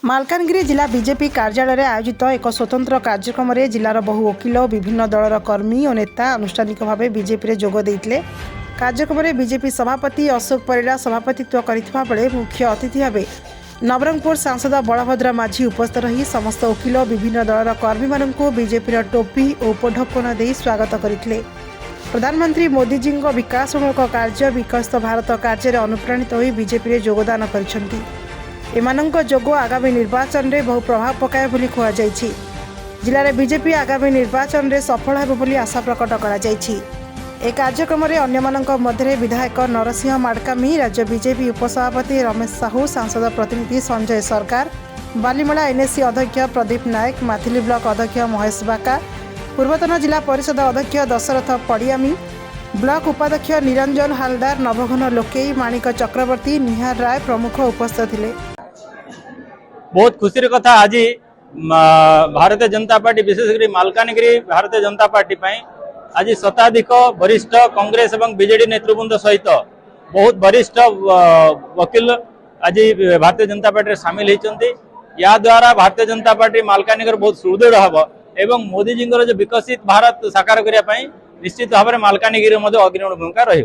मालकानगिरी जिला बीजेपी कार्यालय आयोजित एक स्वतंत्र कार्यक्रम में जिलार बहु वकिल और विभिन्न दलर कर्मी और नेता आनुष्ठानिक भाव बीजेपी जोग देते। कार्यक्रम में बीजेपी सभापति अशोक परिड़ा सभापतित्व करथिबा बेले मुख्य अतिथि भाव नवरंगपुर सांसद बलभद्र माझी उपस्थित रही समस्त वकिल और विभिन्न दलर कर्मी मानक बीजेपी टोपी और उपढौकन दे स्वागत करथिले। प्रधानमंत्री मोदीजी विकासमूलक कार्य विकसित भारत कार्य अनुप्राणित होई बीजेपी योगदान करिसेंती। एमानंक जोगो आगामी निर्वाचन में बहु प्रभाव पकाए बोली कहुଯାଇଛି। जिले में बीजेपी आगामी निर्वाचन में सफल हेब बोली आशा प्रकट करा जायछि। ए कार्यक्रम में अन्यमानंक मध्य विधायक नरसिंह माडकामी, राज्य बीजेपी उपसभापति रमेश साहू, सांसद प्रतिनिधि संजय सरकार, बालीमला एनएससी अध्यक्ष प्रदीप नायक, माथिली ब्लॉक अध्यक्ष महेश बाका, पूर्वतन जिला परिषद अध्यक्ष दशरथ पड़ियामी, ब्लॉक उपाध्यक्ष निरंजन हालदार, नवघन लोकेई, माणिक चक्रवर्ती, निहार राय प्रमुख उपस्थित थे। बहुत खुशी कथा आज भारतीय जनता पार्टी विशेषकर मालकानगिरी भारतीय जनता पार्टी आज शताधिक वरिष्ठ कांग्रेस और बीजेडी नेतृवृंद सहित बहुत वरिष्ठ वकील आज भारतीय जनता पार्टी सामिल होती। या द्वारा भारतीय जनता पार्टी मालकानगिरी बहुत सुदृढ़ हम एवं मोदीजी जो विकसित भारत साकार करने निश्चित भाव में मालकानगिरी अग्रणी भूमिका रही।